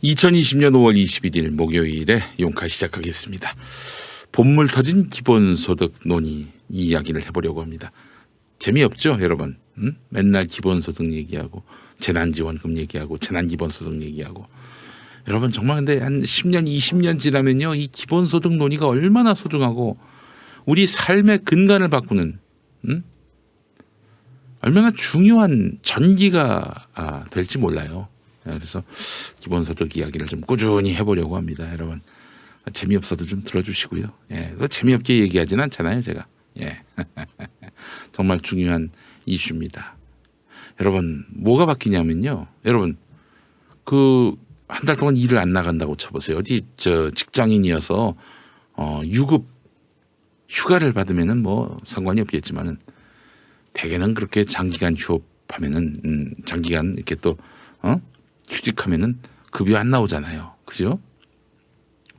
2020년 5월 21일 목요일에 용카 시작하겠습니다. 본물 터진 기본소득 논의 이 이야기를 해보려고 합니다. 재미없죠 여러분? 맨날 기본소득 얘기하고 재난지원금 얘기하고 재난기본소득 얘기하고 여러분 정말 근데 한 10년 20년 지나면요 이 기본소득 논의가 얼마나 소중하고 우리 삶의 근간을 바꾸는 얼마나 중요한 전기가 될지 몰라요. 그래서 기본소득 이야기를 좀 꾸준히 해보려고 합니다. 여러분 재미없어도 좀 들어주시고요. 재미없게 얘기하진 않잖아요 제가. 정말 중요한 이슈입니다. 여러분 뭐가 바뀌냐면요. 여러분 그 한 달 동안 일을 안 나간다고 쳐보세요. 어디 직장인이어서 유급 휴가를 받으면은 뭐 상관이 없겠지만은 대개는 그렇게 장기간 휴업하면은 장기간 이렇게 또 휴직하면은 급여 안 나오잖아요. 그죠?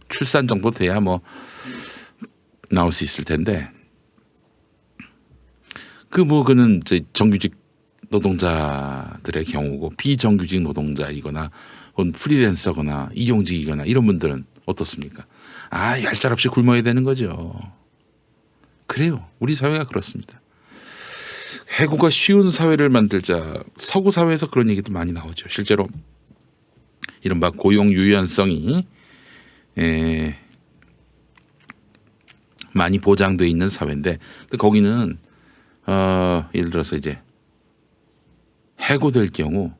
출산 정도 돼야 뭐 나올 수 있을 텐데 그는 정규직 노동자들의 경우고 비정규직 노동자이거나 혹은 프리랜서거나 일용직이거나 이런 분들은 어떻습니까? 얄짤없이 굶어야 되는 거죠. 그래요. 우리 사회가 그렇습니다. 해고가 쉬운 사회를 만들자 서구 사회에서 그런 얘기도 많이 나오죠. 실제로 이른바 고용 유연성이 많이 보장돼 있는 사회인데 거기는 예를 들어서 이제 해고될 경우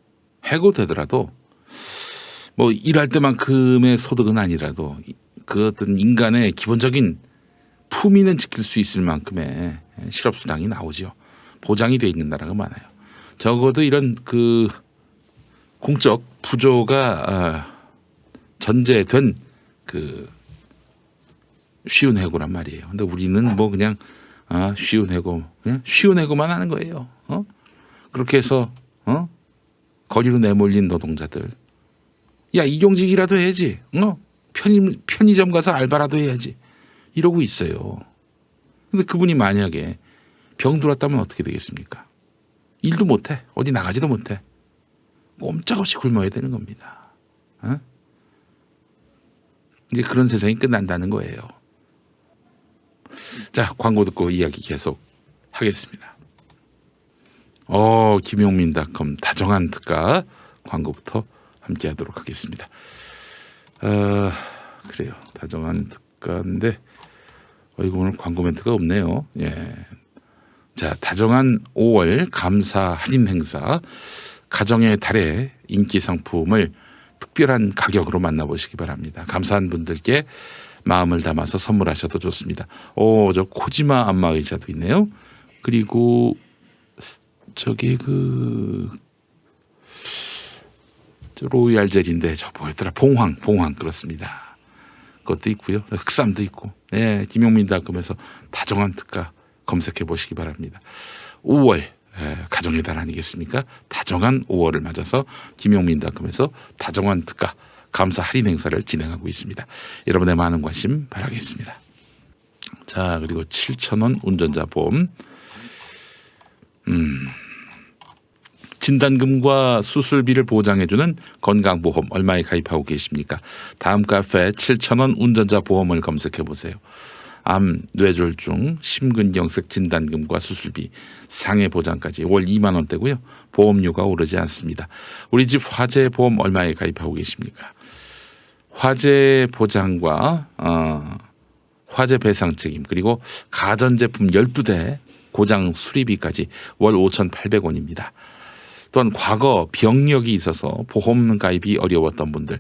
해고되더라도 뭐 일할 때만큼의 소득은 아니라도 그 어떤 인간의 기본적인 품위는 지킬 수 있을 만큼의 실업수당이 나오죠. 보장이 돼 있는 나라가 많아요. 적어도 이런 그 공적 부조가 전제된 그 쉬운 해고란 말이에요. 근데 우리는 뭐 그냥 쉬운 해고 그냥 쉬운 해고만 하는 거예요. 그렇게 해서 거리로 내몰린 노동자들 일용직이라도 해야지. 편의점 가서 알바라도 해야지. 이러고 있어요. 근데 그분이 만약에 병 들었다면 어떻게 되겠습니까? 일도 못해. 어디 나가지도 못해. 꼼짝없이 굶어야 되는 겁니다. 이제 그런 세상이 끝난다는 거예요. 자, 광고 듣고 이야기 계속 하겠습니다. 김용민닷컴 다정한 특가 광고부터 함께 하도록 하겠습니다. 그래요. 다정한 특가인데 이거 오늘 광고 멘트가 없네요. 자, 다정한 5월 감사 할인 행사 가정의 달의 인기 상품을 특별한 가격으로 만나보시기 바랍니다. 감사한 분들께 마음을 담아서 선물하셔도 좋습니다. 저 코지마 안마의자도 있네요. 그리고 저기 로얄 젤인데 뭐였더라? 봉황 그렇습니다. 그것도 있고요. 흑삼도 있고. 김용민닷컴에서 다정한 특가 검색해 보시기 바랍니다. 5월 가정의 달 아니겠습니까? 다정한 5월을 맞아서 김용민닷컴에서 다정한 특가 감사 할인 행사를 진행하고 있습니다. 여러분의 많은 관심 바라겠습니다. 자, 그리고 7,000원 운전자 보험 진단금과 수술비를 보장해주는 건강보험 얼마에 가입하고 계십니까? 다음 카페 7,000원 운전자 보험을 검색해 보세요. 암, 뇌졸중, 심근경색 진단금과 수술비, 상해 보장까지 월 2만 원대고요. 보험료가 오르지 않습니다. 우리 집 화재 보험 얼마에 가입하고 계십니까? 화재 보장과 화재 배상 책임 그리고 가전제품 12대 고장 수리비까지 월 5,800원입니다. 또한 과거 병력이 있어서 보험 가입이 어려웠던 분들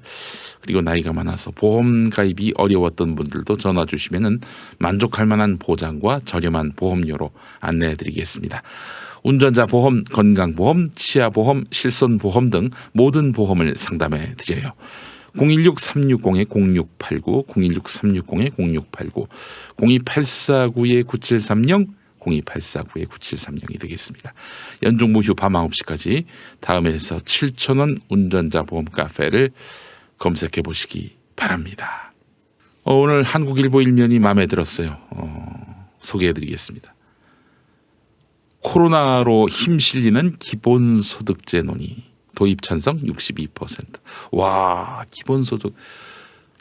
그리고 나이가 많아서 보험 가입이 어려웠던 분들도 전화 주시면은 만족할 만한 보장과 저렴한 보험료로 안내해 드리겠습니다. 운전자 보험, 건강보험, 치아보험, 실손보험 등 모든 보험을 상담해 드려요. 016-360-0689, 016-360-0689, 02849-9730, 02849-9730이 되겠습니다. 연중 무휴 밤 9시까지 다음에서 7,000원 운전자 보험 카페를 검색해 보시기 바랍니다. 오늘 한국일보 일면이 마음에 들었어요. 소개해 드리겠습니다. 코로나로 힘실리는 기본소득제 논의 도입 찬성 62%. 와, 기본소득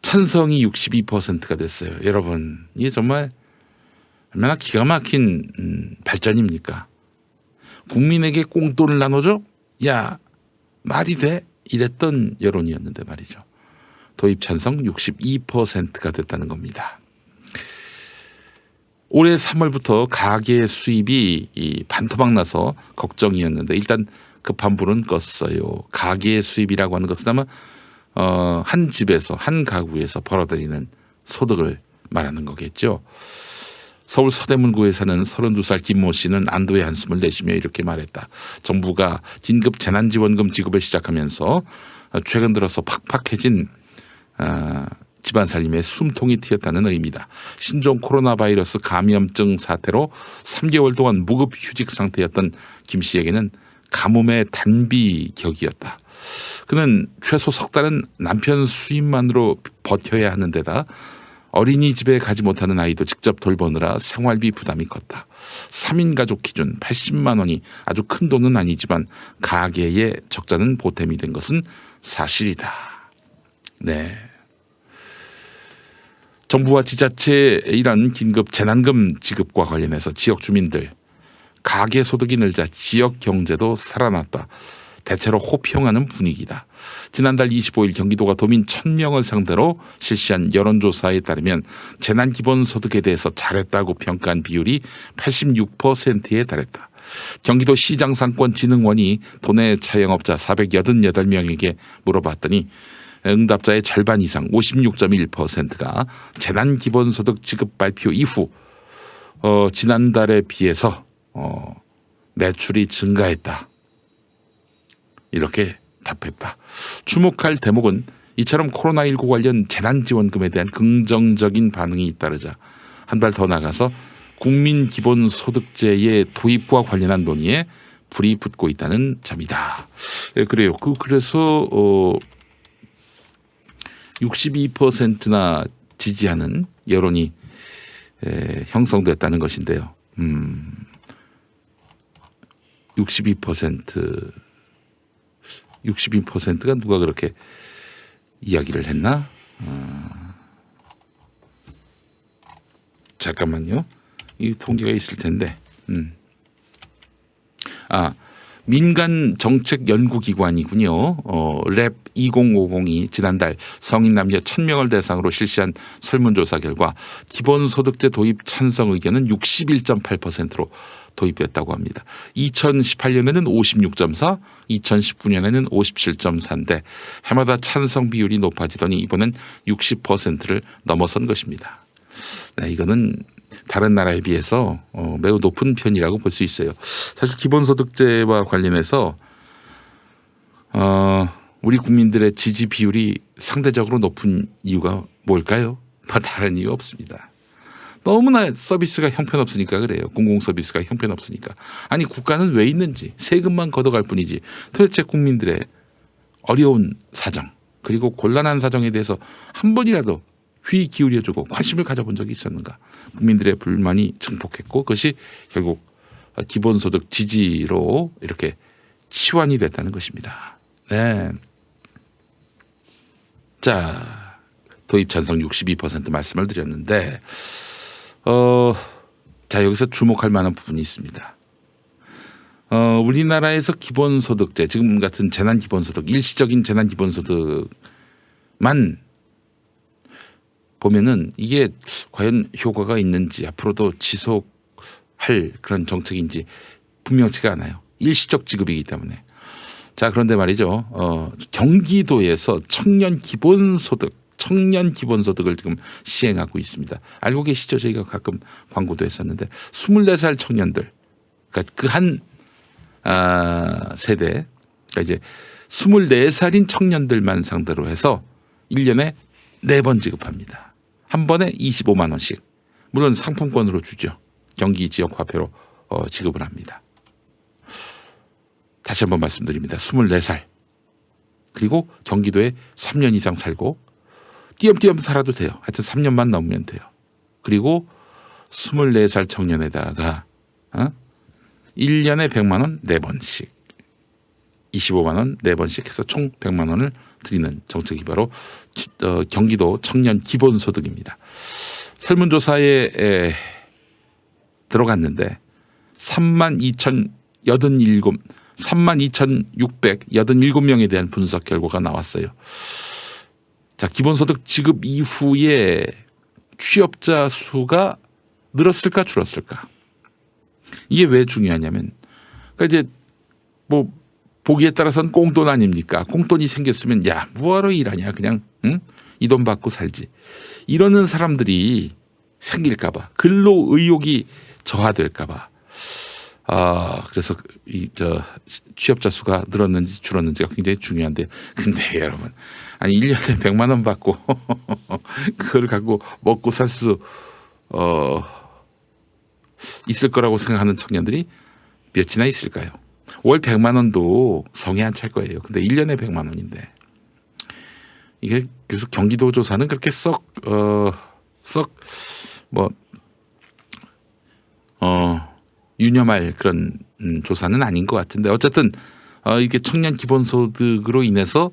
찬성이 62%가 됐어요. 여러분, 이게 정말 얼마나 기가 막힌 발전입니까? 국민에게 꽁돈을 나눠줘? 야, 말이 돼? 이랬던 여론이었는데 말이죠. 도입 찬성 62%가 됐다는 겁니다. 올해 3월부터 가계 수입이 반토막 나서 걱정이었는데 일단 급한 불은 껐어요. 가계 수입이라고 하는 것은 아마 한 집에서 한 가구에서 벌어들이는 소득을 말하는 거겠죠. 서울 서대문구에 사는 32살 김모 씨는 안도의 한숨을 내쉬며 이렇게 말했다. 정부가 긴급 재난지원금 지급을 시작하면서 최근 들어서 팍팍해진 집안 살림에 숨통이 트였다는 의미다. 신종 코로나 바이러스 감염증 사태로 3개월 동안 무급 휴직 상태였던 김 씨에게는 가뭄의 단비격이었다. 그는 최소 석 달은 남편 수입만으로 버텨야 하는 데다 어린이집에 가지 못하는 아이도 직접 돌보느라 생활비 부담이 컸다. 3인 가족 기준 80만 원이 아주 큰 돈은 아니지만 가계의 적자는 보탬이 된 것은 사실이다. 네. 정부와 지자체의 이런 긴급 재난금 지급과 관련해서 지역 주민들 가계 소득이 늘자 지역 경제도 살아났다. 대체로 호평하는 분위기다. 지난달 25일 경기도가 도민 1,000명을 상대로 실시한 여론조사에 따르면 재난기본소득에 대해서 잘했다고 평가한 비율이 86%에 달했다. 경기도 시장상권진흥원이 도내 자영업자 488명에게 물어봤더니 응답자의 절반 이상 56.1%가 재난기본소득 지급 발표 이후 지난달에 비해서 매출이 증가했다. 이렇게 답했다. 주목할 대목은 이처럼 코로나19 관련 재난지원금에 대한 긍정적인 반응이 잇따르자 한 발 더 나가서 국민기본소득제의 도입과 관련한 논의에 불이 붙고 있다는 점이다. 그래요. 그래서 62%나 지지하는 여론이 형성됐다는 것인데요. 62%가 누가 그렇게 이야기를 했나? 잠깐만요. 이 통계가 있을 텐데. 민간 정책 연구기관이군요. 랩 2050이 지난달 성인 남녀 1,000명을 대상으로 실시한 설문조사 결과 기본소득제 도입 찬성 의견은 61.8%로 도입됐다고 합니다. 2018년에는 56.4, 2019년에는 57.4인데 해마다 찬성 비율이 높아지더니 이번엔 60%를 넘어선 것입니다. 네, 이거는 다른 나라에 비해서 매우 높은 편이라고 볼 수 있어요. 사실 기본소득제와 관련해서 우리 국민들의 지지 비율이 상대적으로 높은 이유가 뭘까요? 다른 이유 없습니다. 너무나 서비스가 형편없으니까 그래요. 공공서비스가 형편없으니까. 아니 국가는 왜 있는지 세금만 걷어갈 뿐이지 도대체 국민들의 어려운 사정 그리고 곤란한 사정에 대해서 한 번이라도 귀 기울여주고 관심을 가져본 적이 있었는가. 국민들의 불만이 증폭했고 그것이 결국 기본소득 지지로 이렇게 치환이 됐다는 것입니다. 네. 자, 도입 찬성 62% 말씀을 드렸는데 자 여기서 주목할 만한 부분이 있습니다. 우리나라에서 기본소득제 지금 같은 재난기본소득 일시적인 재난기본소득만 보면은 이게 과연 효과가 있는지 앞으로도 지속할 그런 정책인지 분명치가 않아요. 일시적 지급이기 때문에. 자 그런데 말이죠. 경기도에서 청년 기본소득을 지금 시행하고 있습니다. 알고 계시죠? 저희가 가끔 광고도 했었는데 24살 청년들 그러니까 그 한 세대 그러니까 이제 24살인 청년들만 상대로 해서 1년에 4번 지급합니다. 한 번에 25만 원씩. 물론 상품권으로 주죠. 경기 지역 화폐로 지급을 합니다. 다시 한번 말씀드립니다. 24살. 그리고 경기도에 3년 이상 살고 띄엄띄엄 살아도 돼요. 하여튼 3년만 넘으면 돼요. 그리고 24살 청년에다가 1년에 100만 원 4번씩. 25만 원 4번씩 해서 총 100만 원을 드리는 정책이 바로 경기도 청년 기본소득입니다. 설문조사에 들어갔는데 32,687명에 대한 분석 결과가 나왔어요. 자, 기본소득 지급 이후에 취업자 수가 늘었을까 줄었을까? 이게 왜 중요하냐면, 그러니까 이제 뭐 보기에 따라서는 꽁돈 아닙니까? 꽁돈이 생겼으면 야 뭐하러 일하냐 그냥 응? 이 돈 받고 살지. 이러는 사람들이 생길까봐, 근로 의욕이 저하될까봐. 그래서 취업자 수가 늘었는지 줄었는지가 굉장히 중요한데, 근데 여러분, 아니 1년에 100만 원 받고 그걸 갖고 먹고 살 수 있을 거라고 생각하는 청년들이 몇이나 있을까요? 월 100만 원도 성에 안 찰 거예요. 근데 1년에 100만 원인데 이게, 그래서 경기도 조사는 그렇게 유념할 그런 조사는 아닌 것 같은데, 어쨌든 이게 청년 기본소득으로 인해서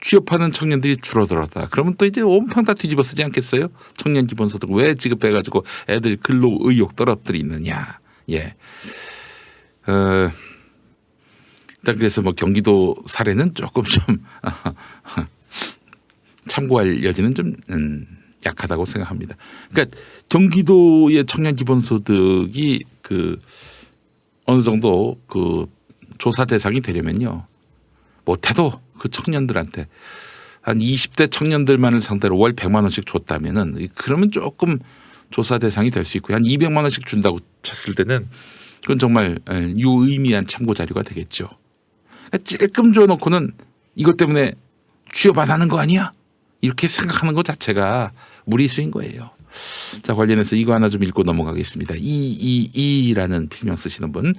취업하는 청년들이 줄어들었다. 그러면 또 이제 온팡 다 뒤집어 쓰지 않겠어요? 청년 기본소득 왜 지급해가지고 애들 근로 의욕 떨어뜨리느냐. 예. 일단 그래서 뭐 경기도 사례는 조금 좀 참고할 여지는 좀 약하다고 생각합니다. 그러니까 경기도의 청년 기본소득이 어느 정도 조사 대상이 되려면요, 못해도 그 청년들한테 한 20대 청년들만을 상대로 월 100만 원씩 줬다면은, 그러면 조금 조사 대상이 될 수 있고요. 한 200만 원씩 준다고 쳤을 때는 그건 정말 유의미한 참고 자료가 되겠죠. 찔끔 줘놓고는 이것 때문에 취업 안 하는 거 아니야? 이렇게 생각하는 것 자체가 무리수인 거예요. 자, 관련해서 이거 하나 좀 읽고 넘어가겠습니다. 이라는 필명 쓰시는 분.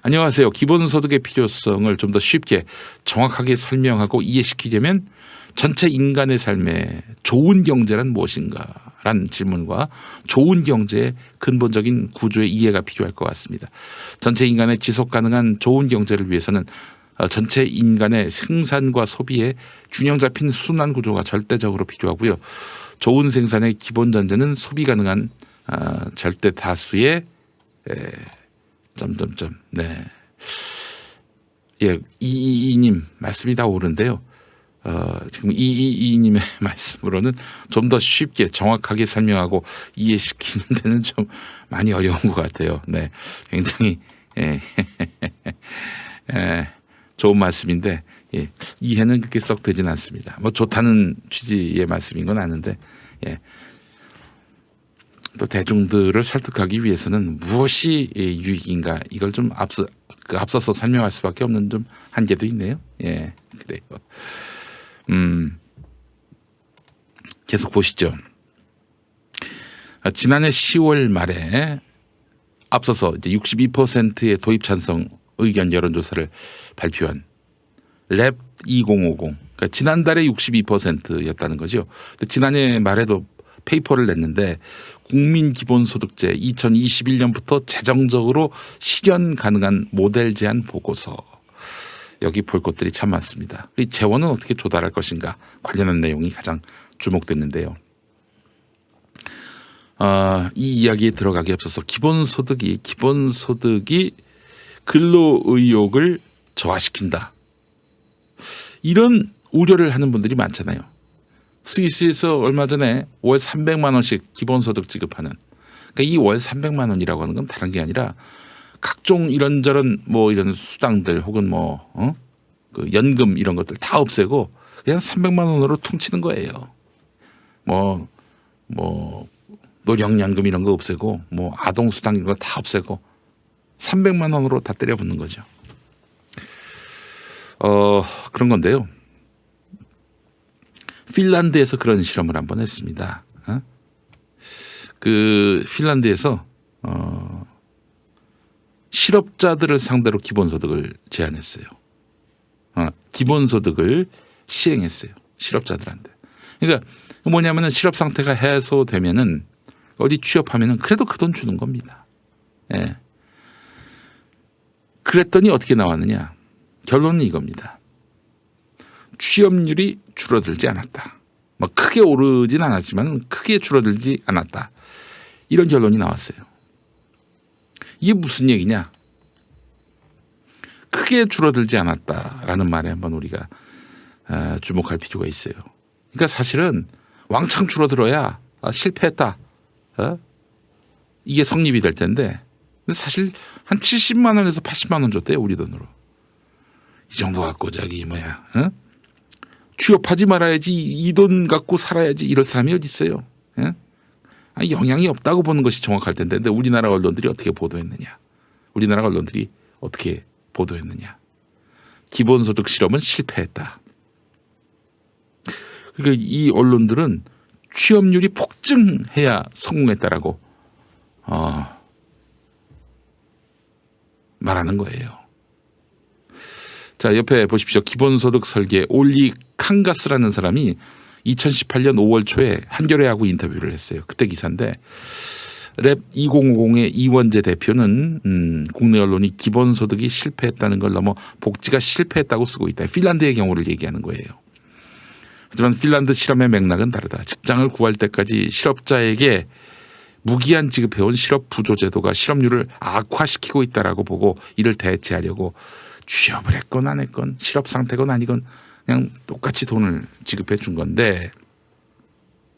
안녕하세요. 기본소득의 필요성을 좀 더 쉽게 정확하게 설명하고 이해시키려면 전체 인간의 삶에 좋은 경제란 무엇인가? 라는 질문과 좋은 경제의 근본적인 구조의 이해가 필요할 것 같습니다. 전체 인간의 지속 가능한 좋은 경제를 위해서는 전체 인간의 생산과 소비에 균형 잡힌 순환 구조가 절대적으로 필요하고요. 좋은 생산의 기본 전제는 소비 가능한 절대 다수의 네. 예, 이님 말씀이 다 옳은데요. 지금 이님의 말씀으로는 좀 더 쉽게 정확하게 설명하고 이해시키는 데는 좀 많이 어려운 것 같아요. 네, 굉장히 좋은 말씀인데, 예, 이해는 그렇게 썩 되진 않습니다. 뭐 좋다는 취지의 말씀인 건 아는데, 예, 또 대중들을 설득하기 위해서는 무엇이 유익인가, 이걸 좀 앞서서 설명할 수밖에 없는 좀 한계도 있네요. 예, 그래요. 계속 보시죠. 지난해 10월 말에 앞서서 이제 62%의 도입 찬성 의견 여론조사를 발표한 랩 2050. 그러니까 지난달에 62%였다는 거죠. 근데 지난해 말에도 페이퍼를 냈는데, 국민기본소득제 2021년부터 재정적으로 실현 가능한 모델 제안 보고서. 여기 볼 것들이 참 많습니다. 이 재원은 어떻게 조달할 것인가 관련한 내용이 가장 주목됐는데요. 이 이야기에 들어가기 앞서서 기본소득이 근로 의욕을 저하시킨다, 이런 우려를 하는 분들이 많잖아요. 스위스에서 얼마 전에 월 300만 원씩 기본소득 지급하는, 그러니까 이 월 300만 원이라고 하는 건 다른 게 아니라 각종 이런저런 뭐 이런 수당들 혹은 그 연금 이런 것들 다 없애고 그냥 300만 원으로 퉁치는 거예요. 뭐 노령연금 이런 거 없애고 뭐 아동수당 이런 거 다 없애고 300만 원으로 다 때려붓는 거죠. 그런 건데요. 핀란드에서 그런 실험을 한번 했습니다. 그 핀란드에서 실업자들을 상대로 기본소득을 제한했어요. 기본소득을 시행했어요. 실업자들한테. 그러니까 뭐냐면은 실업 상태가 해소되면은 어디 취업하면은 그래도 그 돈 주는 겁니다. 예. 그랬더니 어떻게 나왔느냐. 결론은 이겁니다. 취업률이 줄어들지 않았다. 뭐 크게 오르진 않았지만 크게 줄어들지 않았다. 이런 결론이 나왔어요. 이게 무슨 얘기냐? 크게 줄어들지 않았다라는 말에 한번 우리가 주목할 필요가 있어요. 그러니까 사실은 왕창 줄어들어야 실패했다. 이게 성립이 될 텐데 사실 한 70만 원에서 80만 원 줬대요. 우리 돈으로. 이 정도 갖고 저기 취업하지 말아야지 이 돈 갖고 살아야지 이럴 사람이 어디 있어요. 아니, 영향이 없다고 보는 것이 정확할 텐데 근데 우리나라 언론들이 어떻게 보도했느냐. 우리나라 언론들이 어떻게 보도했느냐. 기본소득 실험은 실패했다. 그러니까 이 언론들은 취업률이 폭증해야 성공했다라고 말하는 거예요. 자, 옆에 보십시오. 기본소득 설계 올리 칸가스라는 사람이 2018년 5월 초에 한겨레하고 인터뷰를 했어요. 그때 기사인데 랩 2050의 이원재 대표는 국내 언론이 기본소득이 실패했다는 걸 넘어 복지가 실패했다고 쓰고 있다. 핀란드의 경우를 얘기하는 거예요. 하지만 핀란드 실험의 맥락은 다르다. 직장을 구할 때까지 실업자에게 무기한 지급해온 실업 부조 제도가 실업률을 악화시키고 있다라고 보고 이를 대체하려고 취업을 했건 안 했건 실업 상태건 아니건 그냥 똑같이 돈을 지급해 준 건데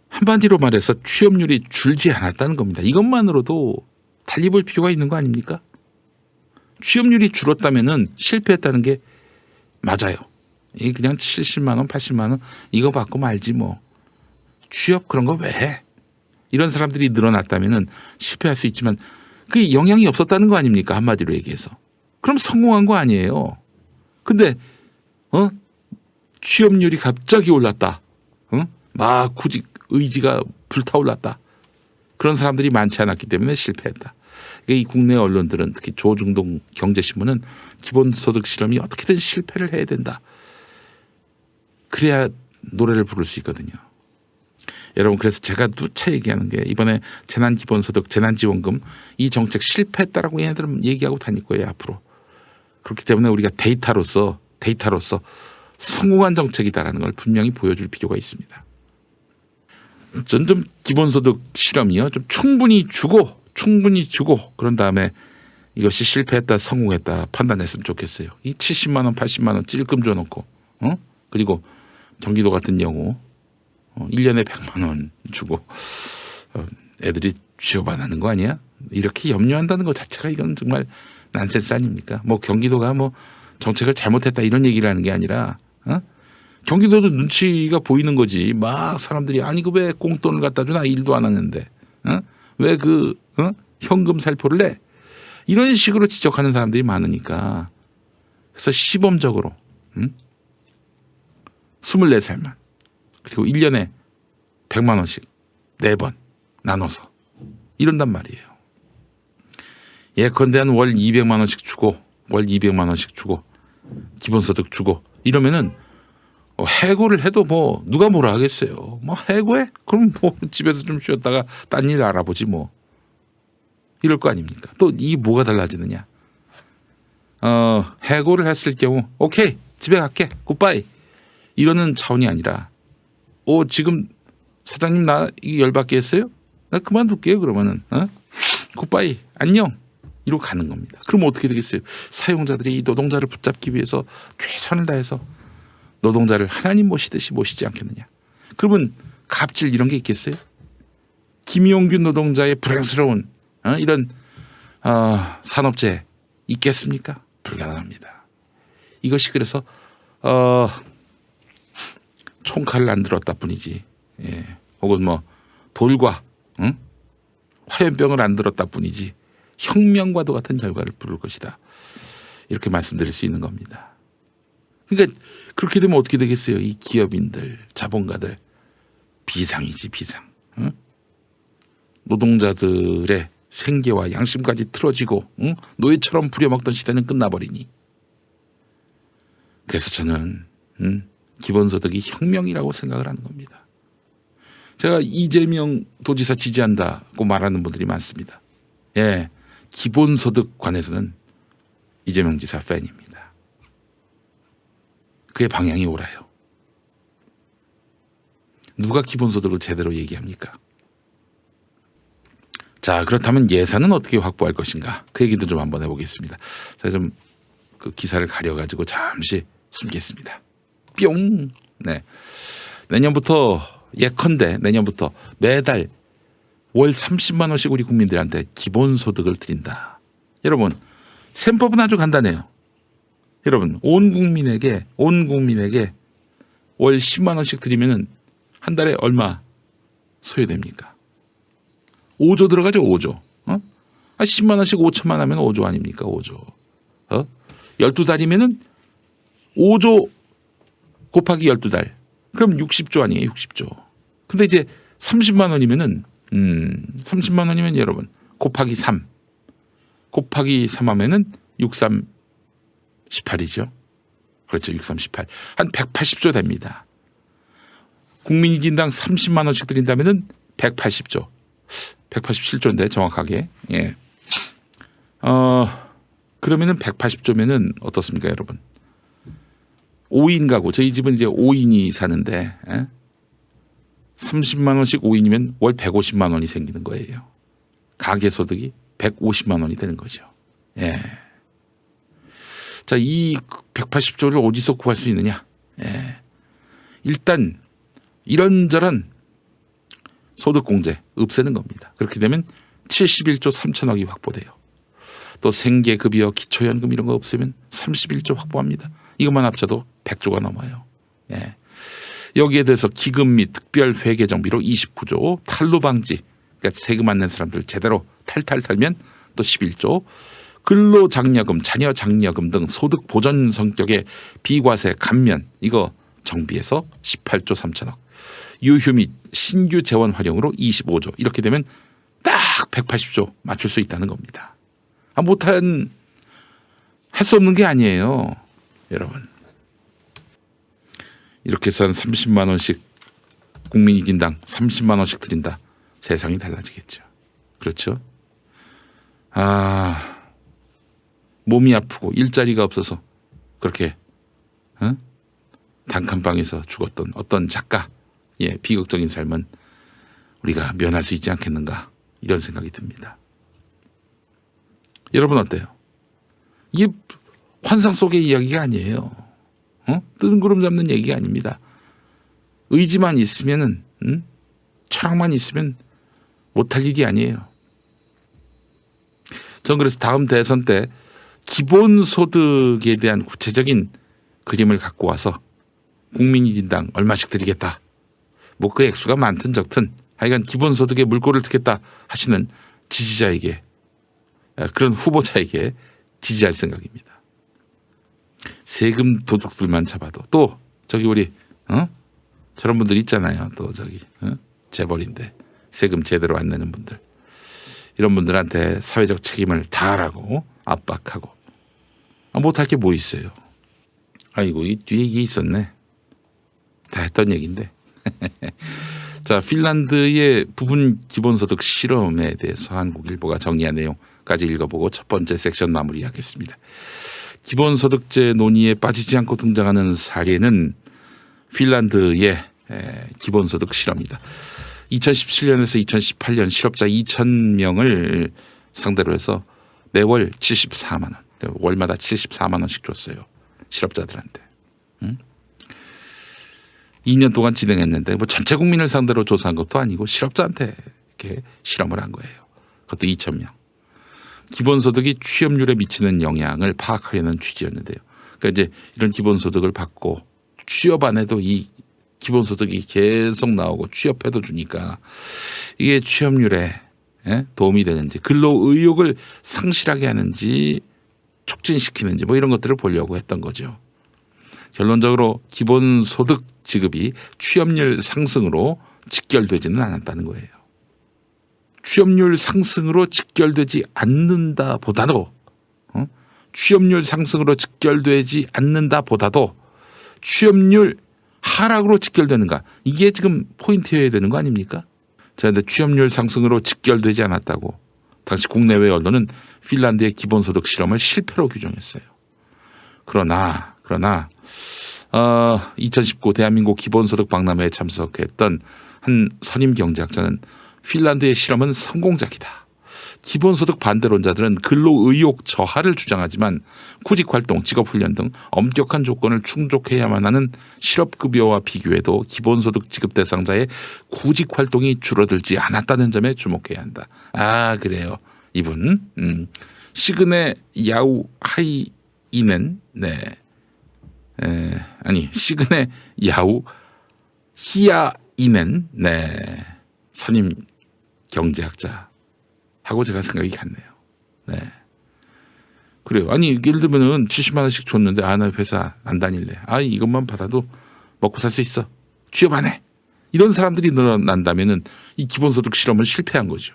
한마디로 말해서 취업률이 줄지 않았다는 겁니다. 이것만으로도 달리 볼 필요가 있는 거 아닙니까? 취업률이 줄었다면은 실패했다는 게 맞아요. 이 그냥 70만 원, 80만 원 이거 받고 말지 뭐. 취업 그런 거 왜 해? 이런 사람들이 늘어났다면은 실패할 수 있지만 그게 영향이 없었다는 거 아닙니까? 한마디로 얘기해서. 그럼 성공한 거 아니에요. 근데 취업률이 갑자기 올랐다. 막 구직 의지가 불타올랐다. 그런 사람들이 많지 않았기 때문에 실패했다. 그러니까 이 국내 언론들은 특히 조중동 경제신문은 기본소득 실험이 어떻게든 실패를 해야 된다. 그래야 노래를 부를 수 있거든요. 여러분 그래서 제가 누차 얘기하는 게 이번에 재난기본소득 재난지원금 이 정책 실패했다라고 얘네들은 얘기하고 다닐 거예요 앞으로. 그렇기 때문에 우리가 데이터로서 성공한 정책이다라는 걸 분명히 보여줄 필요가 있습니다. 전 좀 기본소득 실험이요 좀 충분히 주고 그런 다음에 이것이 실패했다 성공했다 판단했으면 좋겠어요. 이 70만 원 80만 원 찔끔 줘놓고 그리고 경기도 같은 경우 1년에 100만 원 주고 애들이 취업 안 하는 거 아니야? 이렇게 염려한다는 것 자체가 이건 정말 난센스 아닙니까? 뭐 경기도가 뭐 정책을 잘못했다 이런 얘기를 하는 게 아니라 경기도도 눈치가 보이는 거지. 막 사람들이 아니 그 왜 공돈을 갖다 주나 일도 안 하는데 왜 그 현금 살포를 내? 이런 식으로 지적하는 사람들이 많으니까 그래서 시범적으로 24살만 그리고 1년에 100만 원씩 4번 나눠서 이런단 말이에요. 예컨대 한 월 200만 원씩 주고 월 200만 원씩 주고 기본소득 주고 이러면은 해고를 해도 뭐 누가 뭐라 하겠어요. 뭐 해고해? 그럼 뭐 집에서 좀 쉬었다가 딴 일 알아보지 뭐. 이럴 거 아닙니까? 또 이 뭐가 달라지느냐? 해고를 했을 경우 오케이 집에 갈게 굿바이 이러는 차원이 아니라 지금 사장님 나 이 열받게 했어요? 나 그만둘게요 그러면은 굿바이 안녕 이러고 가는 겁니다. 그럼 어떻게 되겠어요? 사용자들이 이 노동자를 붙잡기 위해서 최선을 다해서 노동자를 하나님 모시듯이 모시지 않겠느냐. 그러면 갑질 이런 게 있겠어요? 김용균 노동자의 불행스러운 이런 산업재해 있겠습니까? 불가능합니다. 이것이 그래서 총칼을 안 들었다 뿐이지 혹은 뭐 돌과 화염병을 안 들었다 뿐이지 혁명과도 같은 결과를 부를 것이다. 이렇게 말씀드릴 수 있는 겁니다. 그러니까 그렇게 되면 어떻게 되겠어요? 이 기업인들, 자본가들 비상이지 비상. 노동자들의 생계와 양심까지 틀어지고 노예처럼 부려먹던 시대는 끝나버리니. 그래서 저는 기본소득이 혁명이라고 생각을 하는 겁니다. 제가 이재명 도지사 지지한다고 말하는 분들이 많습니다. 예, 기본소득 관해서는 이재명 지사 팬입니다. 그의 방향이 옳아요. 누가 기본소득을 제대로 얘기합니까? 자, 그렇다면 예산은 어떻게 확보할 것인가? 그 얘기도 좀 한번 해보겠습니다. 제가 좀 그 기사를 가려가지고 잠시 숨겠습니다. 뿅! 네. 내년부터 예컨대 내년부터 매달 월 30만 원씩 우리 국민들한테 기본소득을 드린다. 여러분, 셈법은 아주 간단해요. 여러분, 온 국민에게 월 10만 원씩 드리면은 한 달에 얼마 소요됩니까? 5조 들어가죠, 5조. 10만 원씩 5천만 하면 5조 아닙니까? 5조. 12달이면은 5조 곱하기 12달. 그럼 60조 아니에요, 60조. 근데 이제 30만 원이면은 30만 원이면 여러분 곱하기 3. 곱하기 3 하면은 63 18이죠. 그렇죠. 63 18. 한 180조 됩니다. 국민 1인당 30만 원씩 드린다면은 180조. 187조인데 정확하게. 예. 그러면은 180조면은 어떻습니까, 여러분? 5인 가구. 저희 집은 이제 5인이 사는데 30만 원씩 5인이면 월 150만 원이 생기는 거예요. 가계 소득이 150만 원이 되는 거죠. 예. 자, 이 180조를 어디서 구할 수 있느냐? 예. 일단 이런저런 소득공제 없애는 겁니다. 그렇게 되면 71조 3천억이 확보돼요. 또 생계급여, 기초연금 이런 거 없으면 31조 확보합니다. 이것만 합쳐도 100조가 넘어요. 예. 여기에 대해서 기금 및 특별 회계 정비로 29조, 탈루 방지, 그러니까 세금 안 낸 사람들 제대로 탈탈 털면 또 11조, 근로장려금, 자녀장려금 등 소득 보전 성격의 비과세 감면 이거 정비해서 18조 3천억, 유휴 및 신규 재원 활용으로 25조. 이렇게 되면 딱 180조 맞출 수 있다는 겁니다. 못한 할 수 없는 게 아니에요, 여러분. 이렇게 해서 한 30만 원씩 국민 1인당 30만 원씩 드린다. 세상이 달라지겠죠. 그렇죠? 몸이 아프고 일자리가 없어서 그렇게 단칸방에서 죽었던 어떤 작가, 예, 비극적인 삶은 우리가 면할 수 있지 않겠는가, 이런 생각이 듭니다. 여러분 어때요? 이게 환상 속의 이야기가 아니에요. 뜬구름 잡는 얘기가 아닙니다. 의지만 있으면은, 철학만 있으면 못할 일이 아니에요. 전 그래서 다음 대선 때 기본소득에 대한 구체적인 그림을 갖고 와서 국민 1인당 얼마씩 드리겠다. 뭐 그 액수가 많든 적든 하여간 기본소득에 물꼬를 트겠다 하시는 지지자에게, 그런 후보자에게 지지할 생각입니다. 세금 도둑들만 잡아도, 또 저기 우리 저런 분들 있잖아요. 또 저기 재벌인데 세금 제대로 안 내는 분들, 이런 분들한테 사회적 책임을 다하라고 압박하고, 못할 게 뭐 있어요. 아이고, 이 뒤에 이게 있었네. 다 했던 얘기인데. 자, 핀란드의 부분 기본소득 실험에 대해서 한국일보가 정리한 내용까지 읽어보고 첫 번째 섹션 마무리하겠습니다. 기본소득제 논의에 빠지지 않고 등장하는 사례는 핀란드의 기본소득 실험이다. 2017년에서 2018년 실업자 2,000명을 상대로 해서 매월 74만 원, 월마다 74만 원씩 줬어요. 실업자들한테. 2년 동안 진행했는데 뭐 전체 국민을 상대로 조사한 것도 아니고 실업자한테 이렇게 실험을 한 거예요. 그것도 2,000명. 기본소득이 취업률에 미치는 영향을 파악하려는 취지였는데요. 그러니까 이제 이런 기본소득을 받고 취업 안 해도 이 기본소득이 계속 나오고 취업해도 주니까 이게 취업률에 도움이 되는지, 근로 의욕을 상실하게 하는지 촉진시키는지 뭐 이런 것들을 보려고 했던 거죠. 결론적으로 기본소득 지급이 취업률 상승으로 직결되지는 않았다는 거예요. 취업률 상승으로 직결되지 않는다 보다도 취업률 상승으로 직결되지 않는다 보다도 취업률 하락으로 직결되는가, 이게 지금 포인트여야 되는 거 아닙니까? 자, 근데 취업률 상승으로 직결되지 않았다고 당시 국내외 언론은 핀란드의 기본소득 실험을 실패로 규정했어요. 그러나 2019 대한민국 기본소득 박람회에 참석했던 한 선임 경제학자는 핀란드의 실험은 성공적이다. 기본소득 반대론자들은 근로의욕 저하를 주장하지만 구직활동, 직업훈련 등 엄격한 조건을 충족해야만 하는 실업급여와 비교해도 기본소득 지급 대상자의 구직활동이 줄어들지 않았다는 점에 주목해야 한다. 아, 그래요. 이분 시그네 야우 하이이넨 시그네 야우 히야이넨 선임 경제학자 하고 제가 생각이 같네요. 네. 그래요. 아니, 예를 들면은 70만 원씩 줬는데 나 회사 안 다닐래. 이것만 받아도 먹고 살 수 있어. 취업 안 해. 이런 사람들이 늘어난다면은 이 기본소득 실험은 실패한 거죠.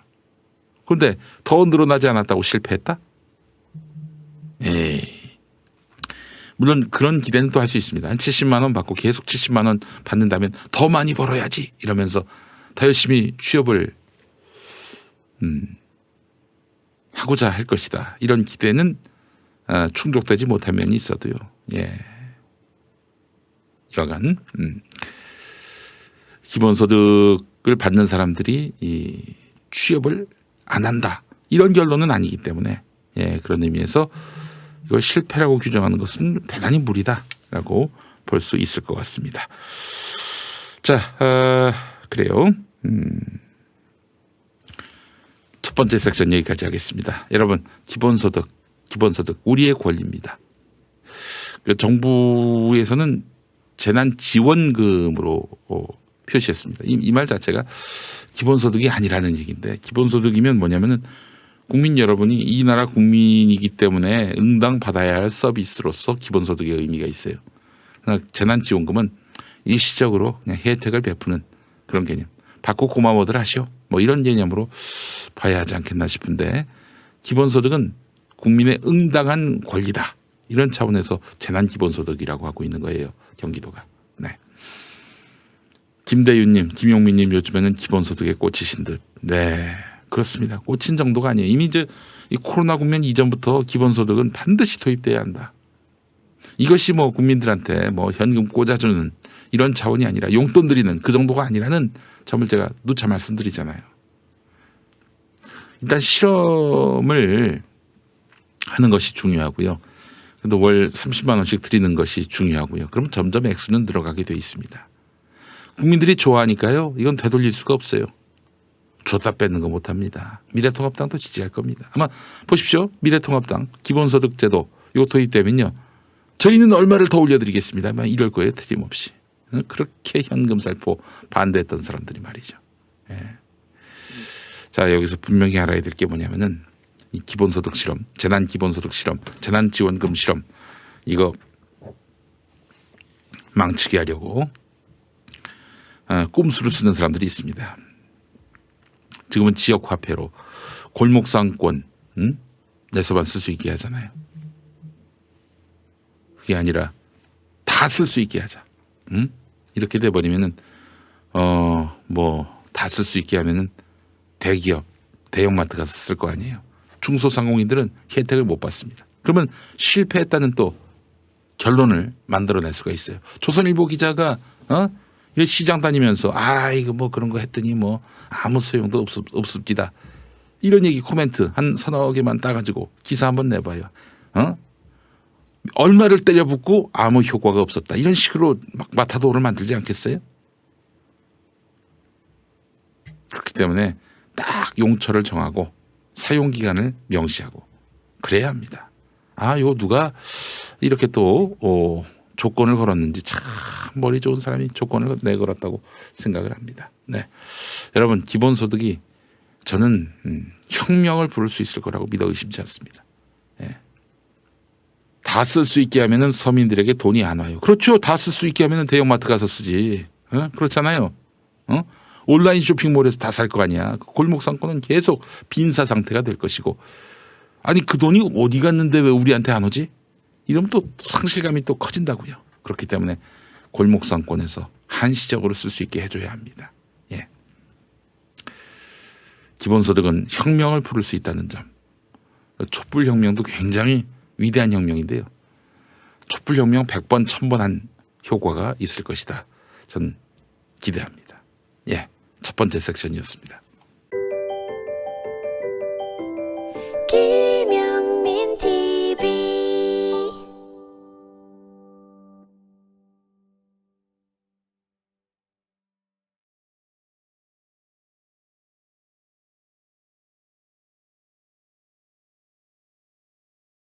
그런데 더 늘어나지 않았다고 실패했다? 물론 그런 기대는 또 할 수 있습니다. 한 70만 원 받고 계속 70만 원 받는다면 더 많이 벌어야지 이러면서 더 열심히 취업을 하고자 할 것이다. 이런 기대는 충족되지 못한 면이 있어도요. 여간 기본소득을 받는 사람들이 이 취업을 안 한다. 이런 결론은 아니기 때문에 그런 의미에서 이걸 실패라고 규정하는 것은 대단히 무리다라고 볼 수 있을 것 같습니다. 자, 그래요. 첫 번째 섹션 여기까지 하겠습니다. 여러분, 기본소득 우리의 권리입니다. 정부에서는 재난지원금으로 표시했습니다. 이 말 자체가 기본소득이 아니라는 얘기인데, 기본소득이면 뭐냐면은 국민 여러분이 이 나라 국민이기 때문에 응당 받아야 할 서비스로서 기본소득의 의미가 있어요. 그러나 재난지원금은 일시적으로 그냥 혜택을 베푸는 그런 개념. 받고 고마워들 하시오. 뭐 이런 개념으로 봐야 하지 않겠나 싶은데, 기본소득은 국민의 응당한 권리다. 이런 차원에서 재난기본소득이라고 하고 있는 거예요. 경기도가. 네. 김대윤님, 김용민님 요즘에는 기본소득에 꽂히신 듯. 네, 그렇습니다. 꽂힌 정도가 아니에요. 이미 이 코로나 국면 이전부터 기본소득은 반드시 도입돼야 한다. 이것이 뭐 국민들한테 뭐 현금 꽂아주는 이런 차원이 아니라 용돈 드리는 그 정도가 아니라는 점을 제가 누차 말씀드리잖아요. 일단 실험을 하는 것이 중요하고요. 그래도 월 30만 원씩 드리는 것이 중요하고요. 그럼 점점 액수는 늘어가게 돼 있습니다. 국민들이 좋아하니까요. 이건 되돌릴 수가 없어요. 줬다 뺏는 거 못합니다. 미래통합당도 지지할 겁니다. 아마 보십시오. 미래통합당 기본소득제도 이거 도입되면요. 저희는 얼마를 더 올려드리겠습니다. 아마 이럴 거예요. 틀림없이. 그렇게 현금 살포 반대했던 사람들이 말이죠. 자, 여기서 분명히 알아야 될 게 뭐냐면은 이 기본소득 실험, 재난기본소득 실험, 재난지원금 실험 이거 망치게 하려고 꼼수를 쓰는 사람들이 있습니다. 지금은 지역화폐로 골목상권 내서만 쓸 수 있게 하잖아요. 그게 아니라 다 쓸 수 있게 하자. 이렇게 돼버리면은 뭐 다 쓸 수 있게 하면은 대기업, 대형마트 가서 쓸 거 아니에요. 중소상공인들은 혜택을 못 받습니다. 그러면 실패했다는 또 결론을 만들어낼 수가 있어요. 조선일보 기자가 시장 다니면서 이거 뭐 그런 거 했더니 뭐 아무 소용도 없습니다. 이런 얘기 코멘트 한 서너 개만 따가지고 기사 한번 내봐요. 얼마를 때려붓고 아무 효과가 없었다. 이런 식으로 막 마타도를 만들지 않겠어요? 그렇기 때문에 딱 용처를 정하고 사용기간을 명시하고 그래야 합니다. 이거 누가 이렇게 또 조건을 걸었는지 참 머리 좋은 사람이 조건을 내걸었다고 생각을 합니다. 네, 여러분 기본소득이 저는 혁명을 부를 수 있을 거라고 믿어 의심치 않습니다. 다 쓸 수 있게 하면은 서민들에게 돈이 안 와요. 그렇죠. 다 쓸 수 있게 하면은 대형마트 가서 쓰지. 그렇잖아요. 온라인 쇼핑몰에서 다 살 거 아니야. 골목 상권은 계속 빈사 상태가 될 것이고. 아니 그 돈이 어디 갔는데 왜 우리한테 안 오지? 이러면 또 상실감이 또 커진다고요. 그렇기 때문에 골목 상권에서 한시적으로 쓸 수 있게 해줘야 합니다. 기본소득은 혁명을 부를 수 있다는 점. 촛불혁명도 굉장히 위대한 혁명인데요. 촛불혁명 100번 1000번 한 효과가 있을 것이다. 전 기대합니다. 예, 첫 번째 섹션이었습니다.